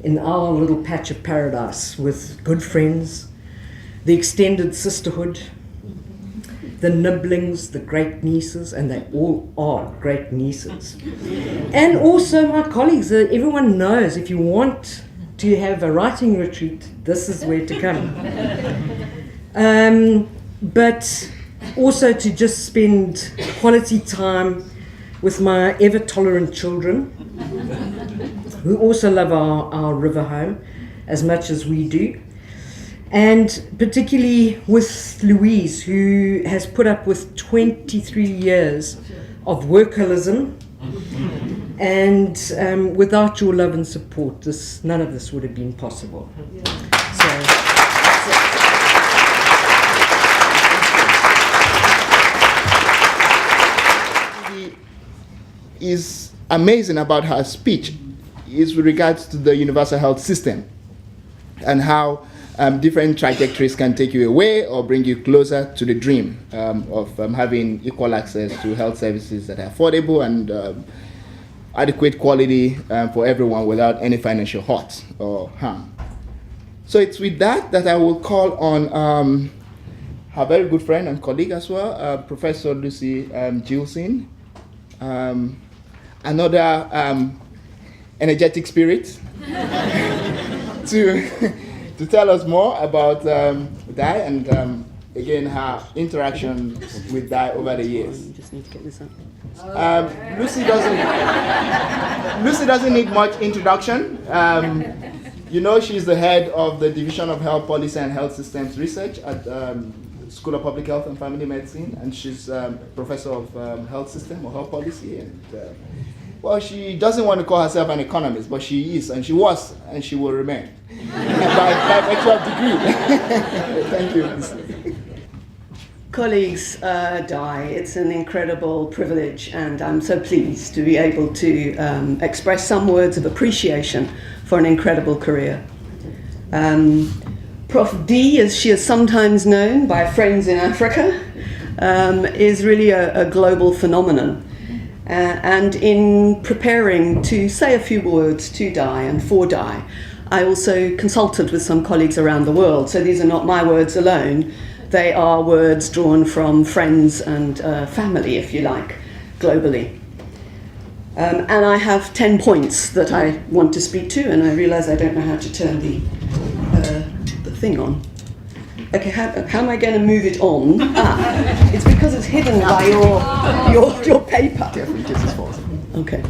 in our little patch of paradise with good friends, the extended sisterhood, the nibblings, the great nieces, and they all are great nieces. And also my colleagues, everyone knows if you want to have a writing retreat, this is where to come. But also to just spend quality time with my ever-tolerant children, who also love our river home as much as we do. And particularly with Louise, who has put up with 23 years of workaholism. And without your love and support, none of this would have been possible. Is amazing about her speech is with regards to the universal health system and how different trajectories can take you away or bring you closer to the dream of having equal access to health services that are affordable and adequate quality for everyone without any financial hurt or harm. So it's with that I will call on her very good friend and colleague as well, Professor Lucy Gilson, another energetic spirit, to tell us more about Di and again her interaction with Di over the years. Just need to get this up. Lucy doesn't need much introduction. You know, she's the head of the Division of Health Policy and Health Systems Research at School of Public Health and Family Medicine, and she's professor of health system or health policy. And well, she doesn't want to call herself an economist, but she is, and she was, and she will remain by virtue of degree. Thank you. Colleagues, Di, it's an incredible privilege, and I'm so pleased to be able to express some words of appreciation for an incredible career. Prof D, as she is sometimes known by friends in Africa, is really a global phenomenon. And in preparing to say a few words to Di and for Di, I also consulted with some colleagues around the world. So these are not my words alone. They are words drawn from friends and family, if you like, globally. And I have 10 points that I want to speak to, and I realise I don't know how to turn the thing on. Okay, how am I going to move it on? It's because it's hidden by your paper. Okay.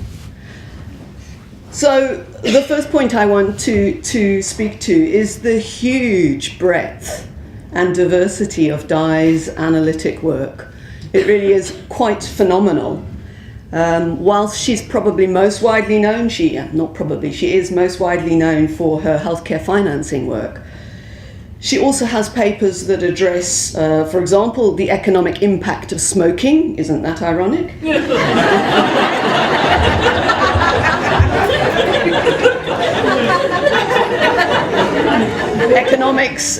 So the first point I want to speak to is the huge breadth and diversity of Di's analytic work. It really is quite phenomenal. Whilst she's probably most widely known, she is most widely known for her healthcare financing work. She also has papers that address, for example, the economic impact of smoking. Isn't that ironic?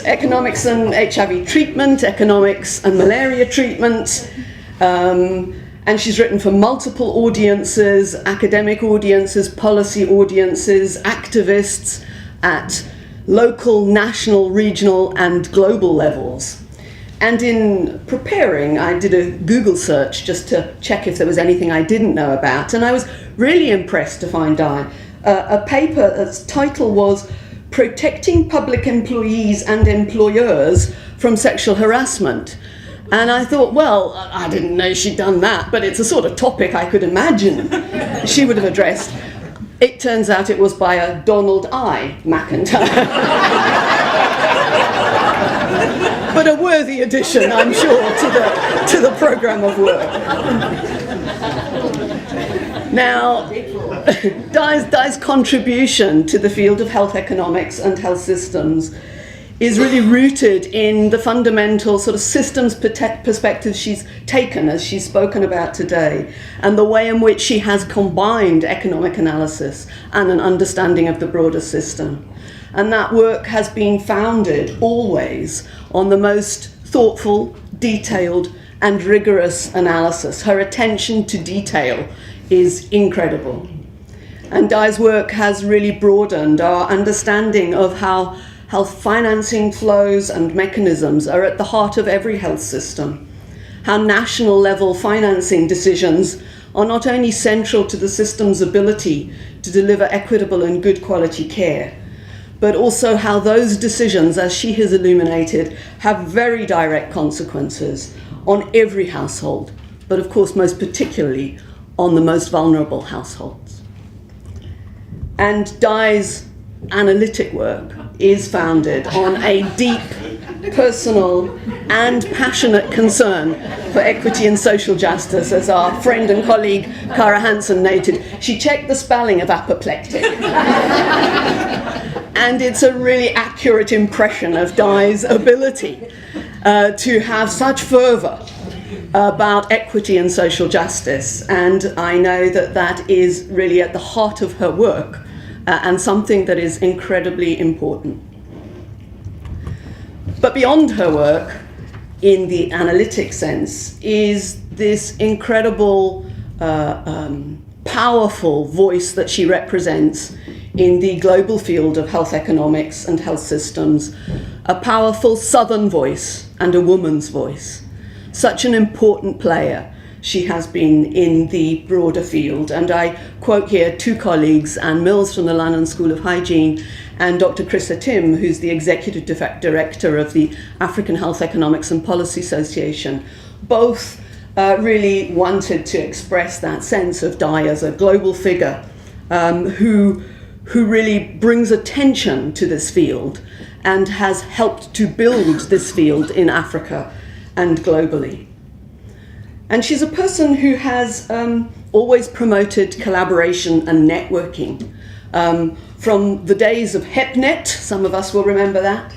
Economics and HIV treatment, economics and malaria treatment. And she's written for multiple audiences, academic audiences, policy audiences, activists at local, national, regional, and global levels. And in preparing, I did a Google search just to check if there was anything I didn't know about, and I was really impressed to find a paper that's title was Protecting Public Employees and Employers from Sexual Harassment. And I thought, well, I didn't know she'd done that, but it's a sort of topic I could imagine she would have addressed. It turns out it was by a Donald I. McIntyre. But a worthy addition, I'm sure, to the programme of work. Now, Di's contribution to the field of health economics and health systems is really rooted in the fundamental sort of systems perspective she's taken, as she's spoken about today, and the way in which she has combined economic analysis and an understanding of the broader system. And that work has been founded always on the most thoughtful, detailed, and rigorous analysis. Her attention to detail is incredible. And Di's work has really broadened our understanding of how health financing flows and mechanisms are at the heart of every health system, how national level financing decisions are not only central to the system's ability to deliver equitable and good quality care, but also how those decisions, as she has illuminated, have very direct consequences on every household, but of course most particularly on the most vulnerable households. And Di's analytic work is founded on a deep, personal and passionate concern for equity and social justice. As our friend and colleague Cara Hansen noted, she checked the spelling of apoplectic. And it's a really accurate impression of Di's ability to have such fervour about equity and social justice. And I know that that is really at the heart of her work and something that is incredibly important. But beyond her work, in the analytic sense, is this incredible, powerful voice that she represents in the global field of health economics and health systems, a powerful Southern voice and a woman's voice. Such an important player she has been in the broader field. And I quote here two colleagues, Anne Mills from the London School of Hygiene and Dr. Chrissa Tim, who's the Executive Director of the African Health Economics and Policy Association. Both really wanted to express that sense of Di as a global figure who really brings attention to this field and has helped to build this field in Africa and globally. And she's a person who has always promoted collaboration and networking. From the days of HepNet, some of us will remember that,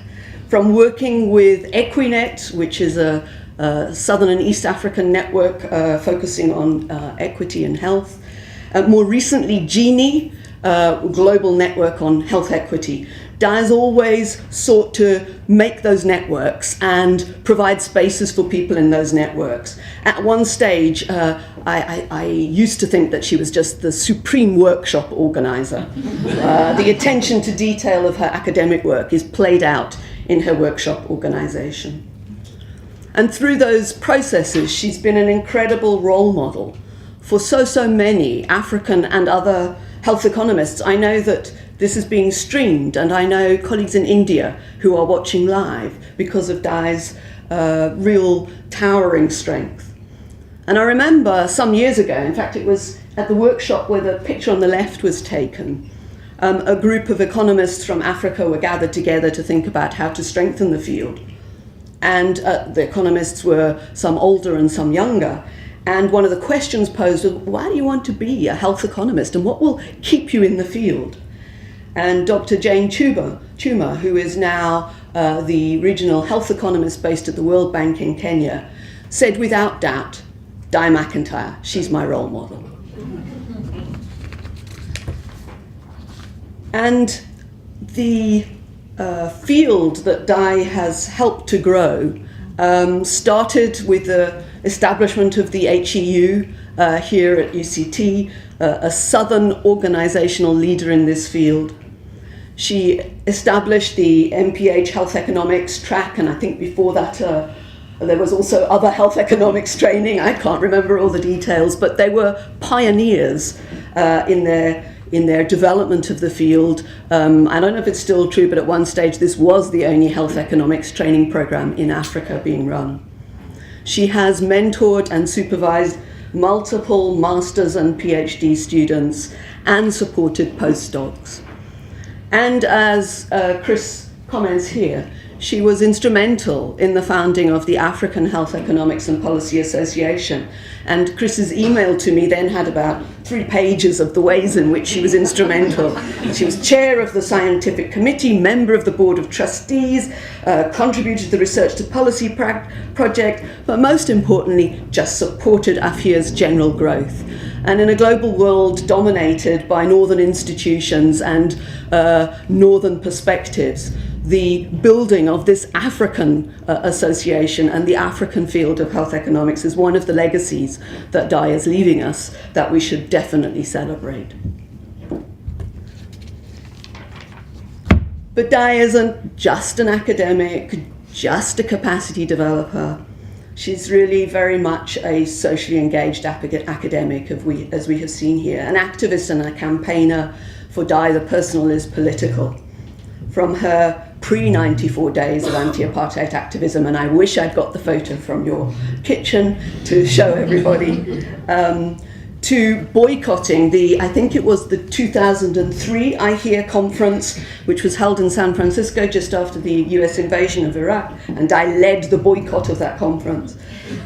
from working with Equinet, which is a Southern and East African network focusing on equity and health. More recently, GENI, Global Network on Health Equity. Di has always sought to make those networks and provide spaces for people in those networks. At one stage, I used to think that she was just the supreme workshop organizer. The attention to detail of her academic work is played out in her workshop organization. And through those processes, she's been an incredible role model for so many African and other health economists. I know that this is being streamed, and I know colleagues in India who are watching live because of Di's real towering strength. And I remember some years ago, in fact it was at the workshop where the picture on the left was taken, a group of economists from Africa were gathered together to think about how to strengthen the field. And the economists were some older and some younger. And one of the questions posed was, why do you want to be a health economist and what will keep you in the field? And Dr. Jane Chuma, who is now the regional health economist based at the World Bank in Kenya, said without doubt, Di McIntyre, she's my role model. And the field that Di has helped to grow started with the establishment of the HEU here at UCT, a Southern organizational leader in this field. She established the MPH Health Economics track, and I think before that there was also other health economics training. I can't remember all the details, but they were pioneers in their development of the field. I don't know if it's still true, but at one stage this was the only health economics training program in Africa being run. She has mentored and supervised multiple master's and PhD students and supported postdocs. And as Chris comments here, she was instrumental in the founding of the African Health Economics and Policy Association. And Chris's email to me then had about 3 pages of the ways in which she was instrumental. She was chair of the scientific committee, member of the board of trustees, contributed to the research to policy project, but most importantly, just supported AFIA's general growth. And in a global world dominated by northern institutions and northern perspectives, the building of this African association and the African field of health economics is one of the legacies that Di is leaving us that we should definitely celebrate. But Di isn't just an academic, just a capacity developer. She's really very much a socially engaged academic, as we have seen here, an activist and a campaigner. For Di, the personal is political. From her pre-94 days of anti-apartheid activism, and I wish I'd got the photo from your kitchen to show everybody, to boycotting I think it was the 2003 I Hear conference, which was held in San Francisco just after the US invasion of Iraq, and I led the boycott of that conference,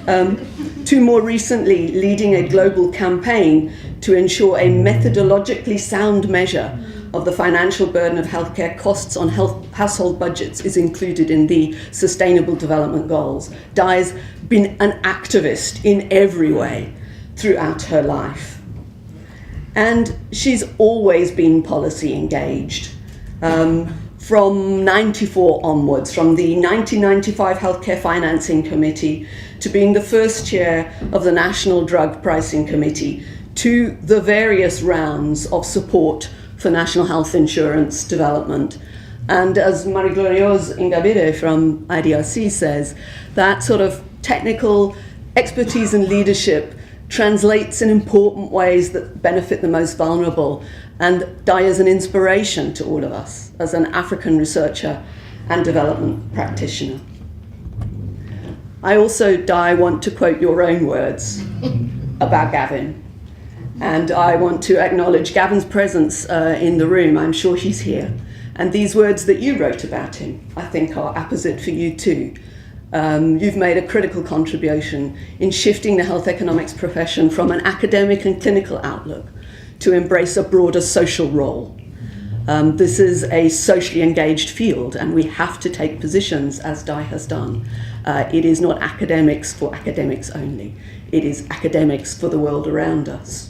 to more recently leading a global campaign to ensure a methodologically sound measure of the financial burden of healthcare costs on household budgets is included in the Sustainable Development Goals. Di's been an activist in every way throughout her life. And she's always been policy engaged. From 94 onwards, from the 1995 Healthcare Financing Committee to being the first chair of the National Drug Pricing Committee, to the various rounds of support for national health insurance development. And as Marie-Glorieuse Ingabire from IDRC says, that sort of technical expertise and leadership translates in important ways that benefit the most vulnerable. And Di is an inspiration to all of us as an African researcher and development practitioner. I also, Di, want to quote your own words about Gavin. And I want to acknowledge Gavin's presence in the room. I'm sure he's here. And these words that you wrote about him, I think, are apposite for you too. You've made a critical contribution in shifting the health economics profession from an academic and clinical outlook to embrace a broader social role. This is a socially engaged field, and we have to take positions, as Di has done. It is not academics for academics only. It is academics for the world around us.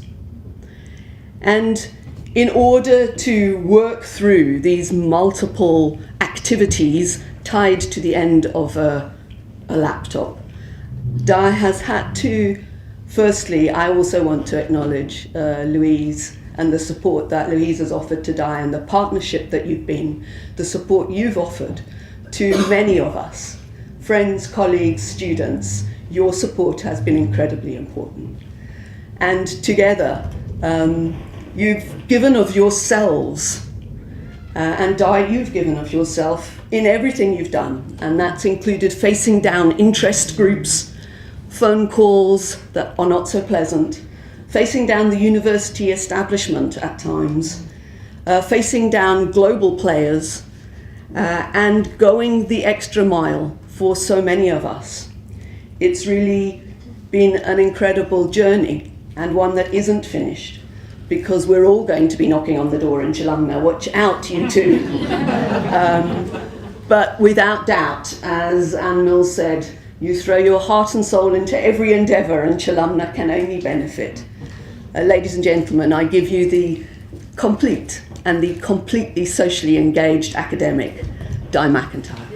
And in order to work through these multiple activities tied to the end of a laptop, Di has had to, firstly, I also want to acknowledge Louise and the support that Louise has offered to Di and the partnership that the support you've offered to many of us, friends, colleagues, students. Your support has been incredibly important. And together, you've given of yourselves, and Di, you've given of yourself in everything you've done, and that's included facing down interest groups, phone calls that are not so pleasant, facing down the university establishment at times, facing down global players, and going the extra mile for so many of us. It's really been an incredible journey, and one that isn't finished, because we're all going to be knocking on the door in Chilumna. Watch out, you two. But without doubt, as Anne Mills said, you throw your heart and soul into every endeavour and Chilumna can only benefit. Ladies and gentlemen, I give you the complete and the completely socially engaged academic, Di McIntyre.